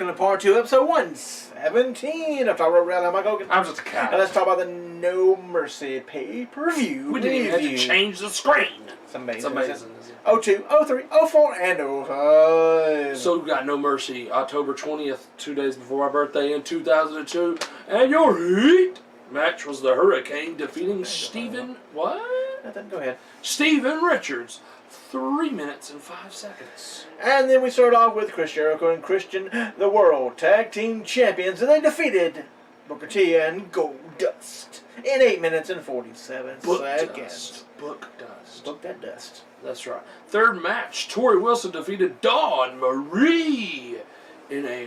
welcome to part 2, episode 117 of Talk Road Rally. I'm Mike Hogan. I'm just a cat. And let's talk about the No Mercy pay-per-view. We didn't even have to change the screen. It's amazing. It's amazing. 02, 03, 04, and 05. So we got No Mercy, October 20th, 2 days before my birthday in 2002. And your heat match was the Hurricane defeating Steven... What? Nothing, go ahead. Steven Richards. 3 minutes and 5 seconds. And then we start off with Chris Jericho and Christian, the World Tag Team Champions, and they defeated Booker T and Goldust in 8 minutes and 47 seconds. Book dust. Book that dust. That's right. Third match, Torrie Wilson defeated Dawn Marie in a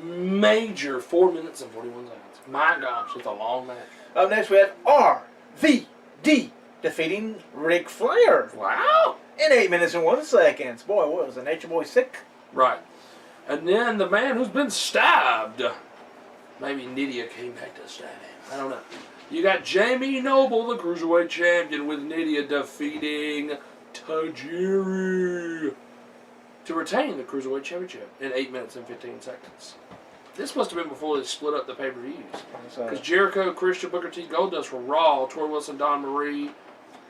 major 4 minutes and 41 seconds. My gosh, it's a long match. Up next we had RVD defeating Ric Flair. Wow. In 8 minutes and 1 second. Boy, what was the Nature Boy sick? Right. And then the man who's been stabbed. Maybe Nidia came back to stab him. I don't know. You got Jamie Noble, the Cruiserweight Champion, with Nidia defeating Tajiri to retain the Cruiserweight Championship in 8 minutes and 15 seconds. This must have been before they split up the pay-per-views. Because Jericho, Christian, Booker T, Goldust were Raw, Torrie Wilson, Dawn Marie,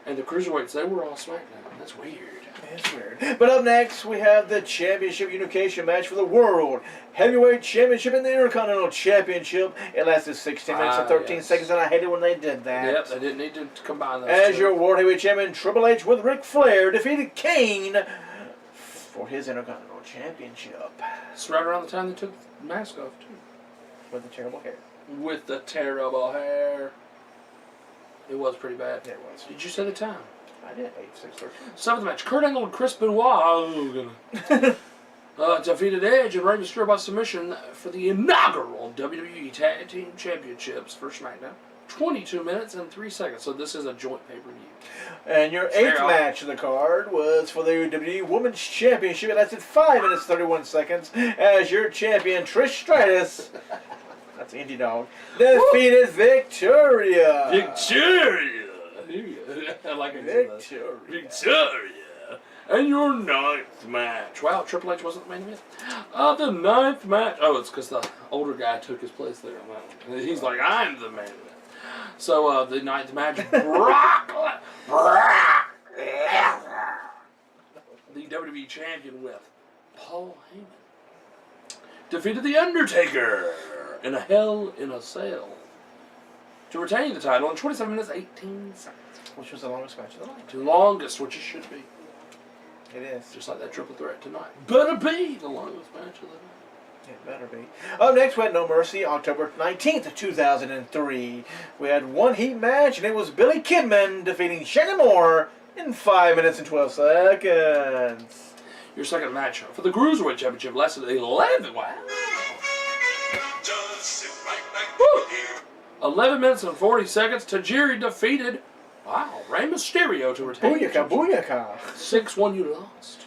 and the Cruiserweights, they were all SmackDown. That's weird. It's weird. But up next, we have the Championship Unification match for the World Heavyweight Championship and the Intercontinental Championship. It lasted 16 minutes and 13 seconds, and I hated when they did that. Yep, they didn't need to combine those As two. your World Heavyweight Champion, Triple H with Ric Flair defeated Kane for his Intercontinental Championship. It's right around the time they took the mask off, too. With the terrible hair. With the terrible hair. It was pretty bad. It was. Did you say the time? I did. 8, 6, 13. Seventh match. Kurt Angle and Chris Benoit defeated Edge and Rey Mysterio by submission for the inaugural WWE Tag Team Championships for SmackDown. 22 minutes and 3 seconds. So this is a joint pay-per-view. And your 8th match of the card was for the WWE Women's Championship. It lasted 5 minutes 31 seconds as your champion Trish Stratus, that's Indie Dog, defeated Victoria. Victoria! I like it. Victoria. Victoria! And your 9th match. Wow, Triple H wasn't the main event. The 9th match. Oh, it's because the older guy took his place there on that one. He's like, I'm the main event. So, the 9th match, the WWE Champion with Paul Heyman, defeated The Undertaker in a Hell in a Cell to retain the title in 27 minutes 18 seconds. Which was the longest match of the night. The longest, which it should be. It is. Just like that triple threat tonight. Better be the longest match of the night. It better be. Up next, we had No Mercy, October 19th, 2003. We had one heat match, and it was Billy Kidman defeating Shannon in 5 minutes and 12 seconds. Your second match for the Cruiserweight Championship lasted 11. Wow. 11 minutes and 40 seconds. Tajiri defeated, Rey Mysterio to retain. Booyaka, booyaka. 6-1, you lost.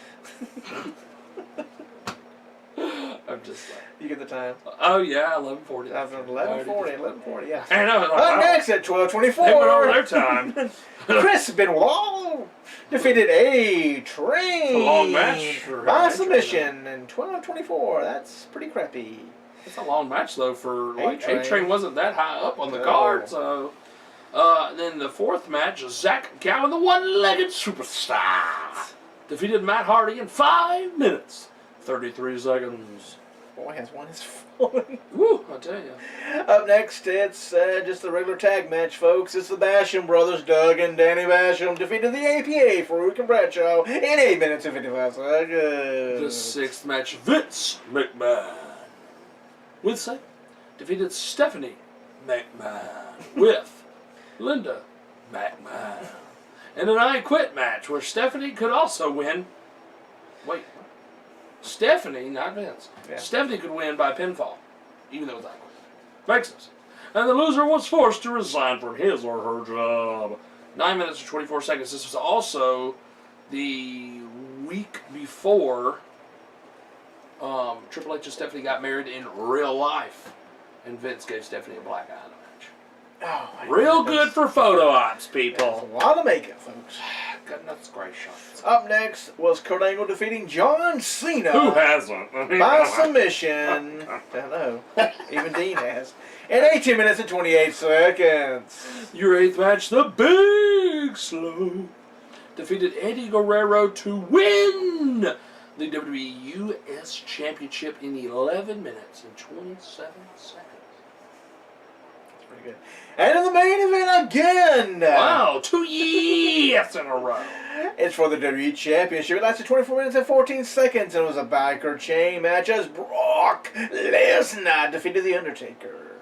I'm just like... You get the time? Oh, yeah, 11:40. 11:40, yeah. I know. Up next at 12:24. They went over their time. Chris Benoit defeated A-Train. A long match for by submission in 12:24. That's pretty crappy. It's a long match, though, for, like, A-Train. A-Train wasn't that high up on the card, so... then the fourth match, Zach Gowen, the one-legged superstar, defeated Matt Hardy in 5 minutes, 33 seconds. Boy, has one his phone. Woo, I tell you. Up next, it's just the regular tag match, folks. It's the Basham brothers, Doug and Danny Basham, defeated the APA, Farouk and Bradshaw, in 8 minutes and 55 seconds. The sixth match, Vince McMahon, with say, defeated Stephanie McMahon with Linda McMahon. And an I Quit match where Stephanie could also win. Wait. Stephanie, not Vince. Yeah. Stephanie could win by pinfall, even though it was I Quit. Makes sense. And the loser was forced to resign from his or her job. 9 minutes and 24 seconds. This was also the week before Triple H and Stephanie got married in real life. And Vince gave Stephanie a black eye match. Oh, Real good for photo ops, people. That's a lot of makeup, folks. Goodness gracious. Up next was Kurt Angle defeating John Cena. Who hasn't? By submission. I know. Even Dean has. In 18 minutes and 28 seconds. Your 8th match, the Big Slow defeated Eddie Guerrero to win the WWE US Championship in 11 minutes and 27 seconds. That's pretty good. And in the main event again. Wow, 2 years in a row. It's for the WWE Championship. It lasted 24 minutes and 14 seconds and was a biker chain match as Brock Lesnar defeated The Undertaker.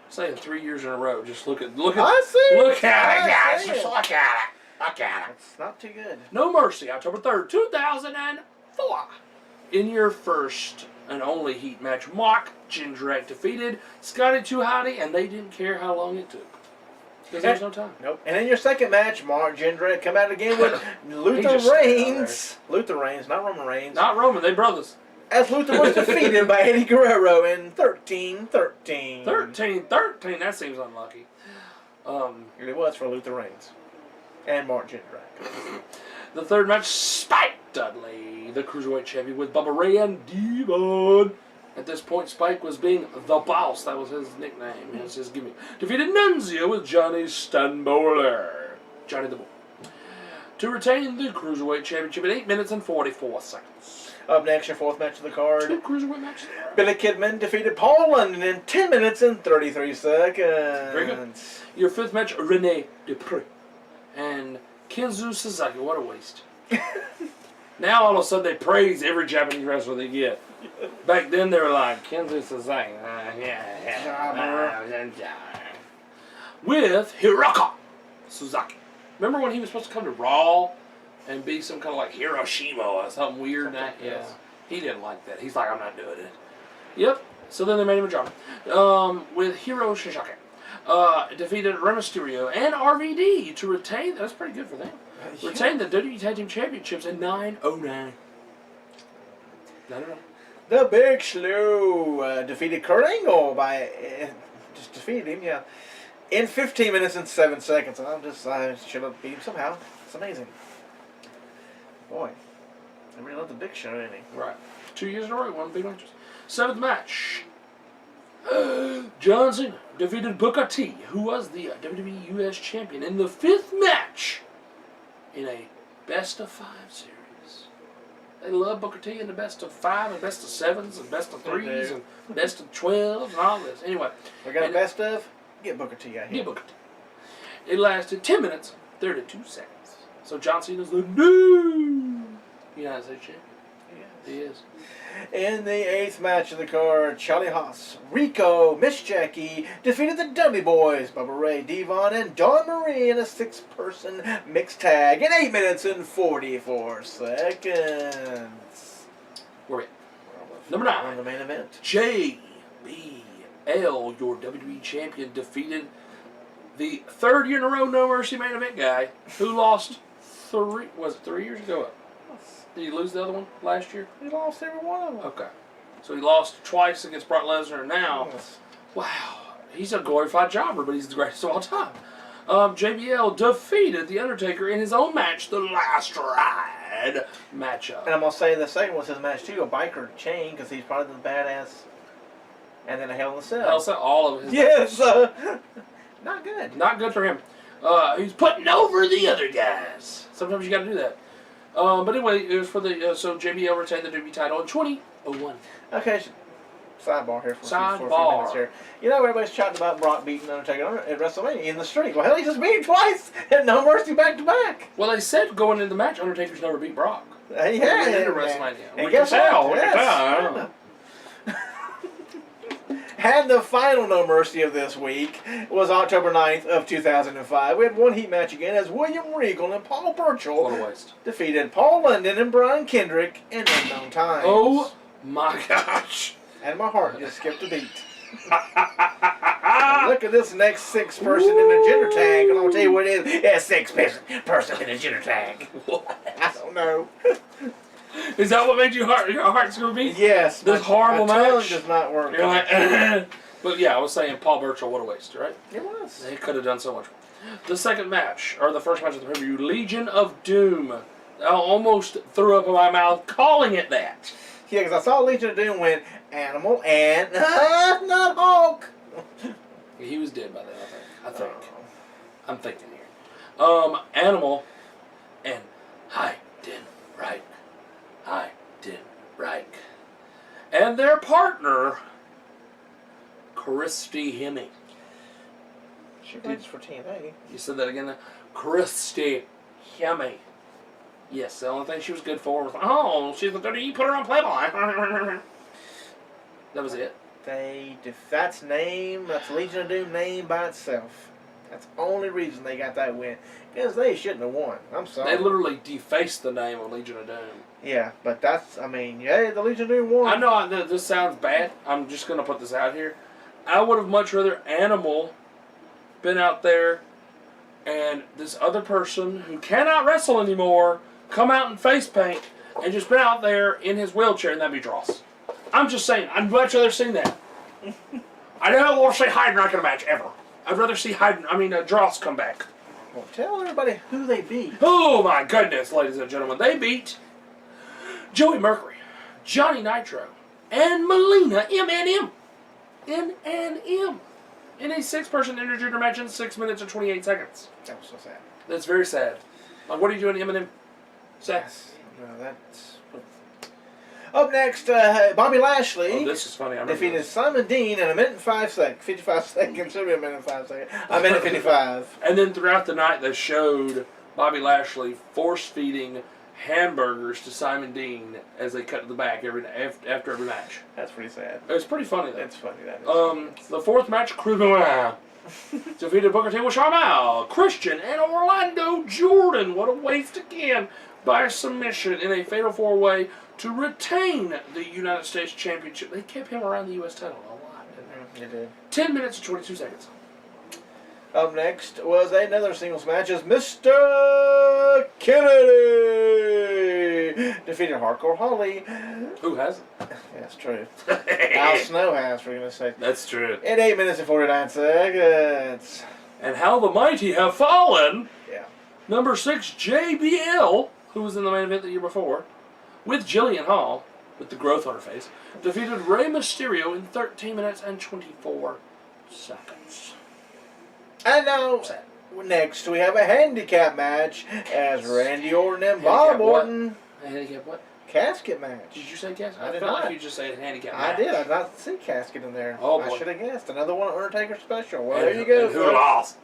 Saying 3 years in a row. Just look at I see. look at it, guys. Just look at it. Look at it. It's not too good. No Mercy, October 3rd, 2004. In your first and only heat match, Mark Jindrak defeated Scotty 2 Hotty, and they didn't care how long it took. Because there was no time. Nope. And in your second match, Mark Jindrak come out again with Luther Reigns. Luther Reigns, not Roman Reigns. Not Roman, they brothers. As Luther was defeated by Eddie Guerrero in 13-13. 13-13, that seems unlucky. It was for Luther Reigns. And Mark Jindrak. The third match, Spike Dudley, the Cruiserweight Champion, with Bubba Ray and Devon. At this point, Spike was being the boss. That was his nickname. That was his gimmick. Defeated Nunzio with Johnny Stamboli. Johnny the Bull. To retain the Cruiserweight Championship in 8 minutes and 44 seconds. Up next, your fourth match of the card. 2 Cruiserweight matches. Billy Kidman defeated Paul London in 10 minutes and 33 seconds. Very good. Your fifth match, Rene Dupree and Kenzo Suzuki. What a waste. Now all of a sudden they praise every Japanese wrestler they get. Back then they were like, Kenzo Suzuki. With Hiroka Suzuki. Remember when he was supposed to come to Raw and be some kind of like Hiroshima or something weird? Yeah. He didn't like that. He's like, I'm not doing it. Yep. So then they made him a job. With Hiro Suzuki. Defeated Rey Mysterio and RVD to retain. That's pretty good for them. Retain the WWE Tag Team Championships in 909. The Big Slow defeated Kurt Angle by just defeated him, yeah, in 15 minutes and 7 seconds. And I should have beat him somehow. It's amazing. Boy, I really love the Big Show, didn't he? Right. 2 years in a row, 1 big matches. Seventh match. John Cena defeated Booker T, who was the WWE US Champion, in the fifth match in a best-of-5 series. They love Booker T in the best-of-5 and best-of-7s and best-of-3s and best-of-12s and all this. Anyway. We got a best-of? Get Booker T out here. Get Booker T. It lasted 10 minutes, 32 seconds. So John Cena's the new United States Champion. Yes. He is. In the eighth match of the card, Charlie Haas, Rico, Miss Jackie defeated the Dudley Boys, Bubba Ray, Devon, and Dawn Marie in a 6-person mixed tag in 8 minutes and 44 seconds. Where are we at? Number 9. On the main event. JBL, your WWE Champion, defeated the third year in a row No Mercy main event guy who lost 3 years ago? Did he lose the other one last year? He lost every one of them. Okay. So he lost twice against Brock Lesnar, and now, wow, he's a glorified jobber, but he's the greatest of all time. JBL defeated The Undertaker in his own match, the Last Ride matchup. And I'm going to say the second was his match too, a biker chain, because he's probably the badass. And then a Hell in a Cell. Hell in a Cell, all of his yes! Not good. Not good for him. He's putting over the other guys. Sometimes you got to do that. But anyway, it was for the so JBL retained the WWE title in 2001. Okay, sidebar here for a few Sidebar. minutes here. You know, everybody's chatting about Brock beating Undertaker at WrestleMania in the streak. Well, hell, he just beat him twice and No Mercy back to back. Well, they said going into the match, Undertaker's never beat Brock. He had into WrestleMania. And We guess can tell. what? We can tell. And the final No Mercy of this week was October 9th of 2005. We had one heat match again as William Regal and Paul Burchill What a waste. defeated Paul London and Brian Kendrick in unknown times. Oh my gosh. And my heart just skipped a beat. Look at this next 6-person in the gender tag, and I'll tell you what it is. It's 6-person in the gender tag. What? I don't know. Is that what made your heart's gonna be? Yes. This horrible my tongue match does not work. You're like, but yeah, I was saying Paul Burchill, what a waste, right? It was. They could have done so much The second match, or the first match of the pay-per-view, Legion of Doom. I almost threw up in my mouth calling it that. Yeah, because I saw Legion of Doom win Animal and not Hulk. He was dead by then, I think. I'm thinking here. Animal and Jindrak. And their partner, Christy Hemme. She fights for TNA. You said that again? Christy Hemme. Yes, the only thing she was good for was, she's the WWE, put her on Playboy. That was it. That's Legion of Doom name by itself. That's the only reason they got that win. Because they shouldn't have won. I'm sorry. They literally defaced the name of Legion of Doom. Yeah, but the Legion of Doom won. I know this sounds bad. I'm just going to put this out here. I would have much rather Animal been out there and this other person who cannot wrestle anymore come out in face paint and just been out there in his wheelchair, and that'd be Dross. I'm just saying, I'd much rather see that. I don't want to see Jindrak in a match ever. I'd rather see Dross come back. Well, tell everybody who they beat. Oh my goodness, ladies and gentlemen. They beat Joey Mercury, Johnny Nitro, and Melina M&M. M&M. In a 6-person intergender match in 6 minutes and 28 seconds. That was so sad. That's very sad. Like, what are you doing, M&M? Sad. No, that's... Up next, Bobby Lashley. Oh, this is funny. I defeated Simon Dean in a minute and 5 seconds. 55 seconds. Should be a minute and 5 seconds. A minute 55. And then throughout the night, they showed Bobby Lashley force-feeding hamburgers to Simon Dean as they cut to the back after every match. That's pretty sad. It was pretty funny, though. That's funny. That is. The fourth match, Chris Benoit defeated Booker T with Sharmell, Christian, and Orlando Jordan. What a waste again. By submission in a fatal 4-way to retain the United States Championship. They kept him around the U.S. title a lot, didn't they? They did. 10 minutes and 22 seconds. Up next was another singles match as Mr. Kennedy defeated Hardcore Holly. Who hasn't? That's true. Al Snow has, we're going to say. That's true. In 8 minutes and 49 seconds. And how the mighty have fallen. Yeah. Number 6, JBL, who was in the main event the year before, with Jillian Hall, with the growth on her face, defeated Rey Mysterio in 13 minutes and 24 seconds. And now, next we have a handicap match as Randy Orton and Bob Orton. A handicap what? Casket match. Did you say casket? I did felt not. like you just said handicap match. I did. I did not see casket in there. Oh, boy. I should have guessed. Another one Undertaker special. Well, And there you go. And who lost?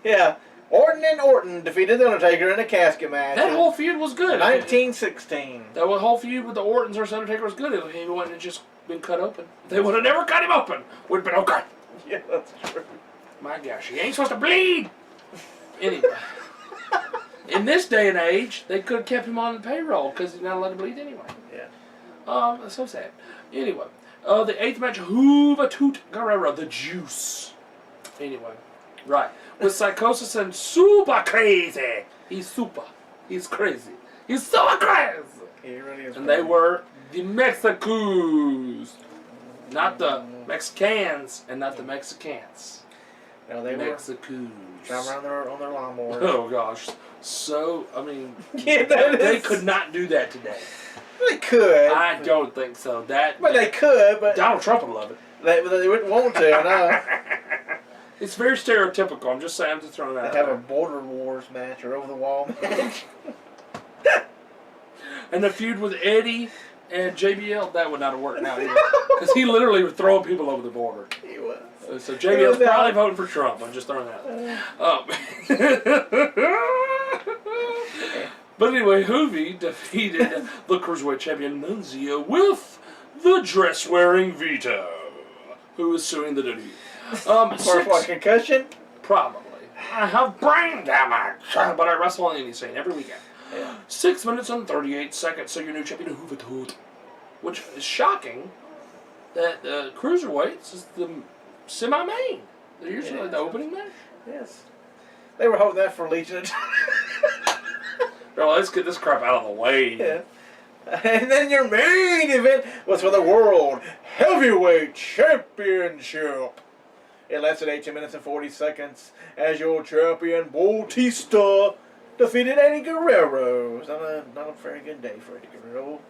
Yeah. Orton and Orton defeated the Undertaker in a casket match. That whole feud was good. 1916. That whole feud with the Ortons versus Undertaker was good if he wouldn't have just been cut open. They would have never cut him open. Would have been okay. Yeah, that's true. My gosh, he ain't supposed to bleed. Anyway. In this day and age, they could have kept him on the payroll because he's not allowed to bleed anyway. Yeah. That's so sad. Anyway, the 8th match, Juventud Guerrero, the Juice. Anyway, right. With Psicosis and Super Crazy. He's super. He's crazy. He's super crazy. He really is. And they were the Mexicans. Not the Mexicans and not the Mexicans. No, they Mexicans. Driving around on their lawnmower. Oh gosh. So, I mean, yeah, they could not do that today. They could. I don't think so. But they could, but Donald Trump would love it. They wouldn't want to, I know. It's very stereotypical. I'm just saying, I'm just throwing that out They have there. a border wars match or over the wall match. And the feud with Eddie and JBL, that would not have worked now either. Because he literally was throwing people over the border. He was. So JBL's probably voting for Trump. I'm just throwing that out there. But anyway, Hoovy defeated the Cruiserweight Champion Nunzio with the dress-wearing Vito, who is suing the WWE. For what, concussion? Probably. I have brain damage, but I wrestle on the indie scene every weekend. Yeah. 6 minutes and 38 seconds, so your new champion, Juventud. Which is shocking that Cruiserweights is the semi-main. They're usually the opening match. Yes. They were holding that for Legion of Well, let's get this crap out of the way. Yeah. And then your main event was for the World Heavyweight Championship. It lasted 18 minutes and 40 seconds as your champion Bautista defeated Eddie Guerrero. It was not a very good day for Eddie Guerrero.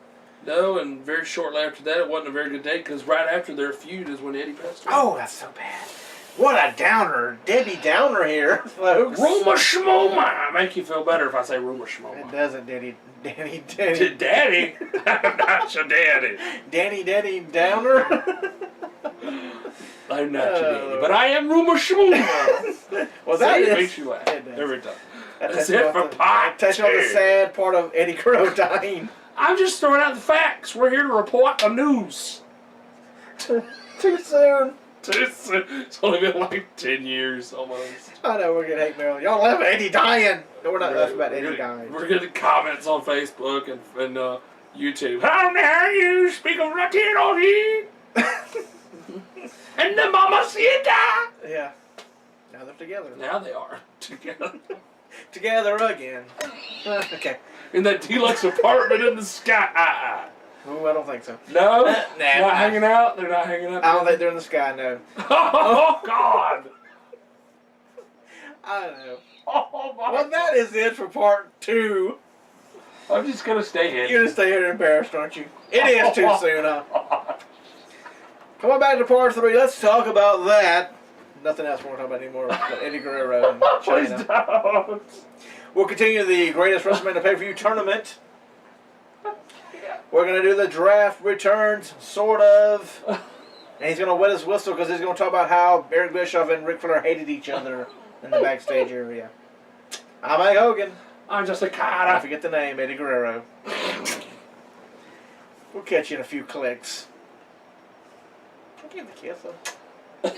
No, and very shortly after that, it wasn't a very good day because right after their feud is when Eddie passed away. Oh, that's so bad. What a downer. Debbie Downer here, folks. Roma Shmoma. Make you feel better if I say Roma Shmoma. It doesn't, Daddy. Daddy? I'm not your daddy. Daddy Downer? I'm not your daddy, but I am Roma Shmoma. Well, that makes you laugh every time. That's it for part 2. Touching on the sad part of Eddie Guerrero dying. I'm just throwing out the facts. We're here to report the news. Too soon. Too soon. It's only been like 10 years almost. I know we're getting hate mail. Y'all love Eddie dying. No, we're not laughing about Eddie dying. We're getting comments on Facebook and YouTube. How dare you speak of Latino and the Mamacita? Yeah. Now they're together. Now they are together. Together again. Okay. In that deluxe apartment in the sky. Oh, I don't think so. No? Nah. Not hanging out? They're not hanging out? I don't think they're in the sky, no. Oh, God. I don't know. Oh, my Well, that is it for part 2. I'm just going to stay here. You're going to stay here embarrassed, aren't you? It is too soon, huh? Come on back to part 3. Let's talk about that. Nothing else we want to talk about anymore but Eddie Guerrero and Please China. don't. We'll continue the greatest WrestleMania pay-per-view tournament. We're going to do the draft returns, sort of. And he's going to wet his whistle because he's going to talk about how Eric Bischoff and Ric Flair hated each other in the backstage area. I'm Mike Hogan. I'm just a I cara. forget the name, Eddie Guerrero. We'll catch you in a few clicks. I'll give him a kiss, though.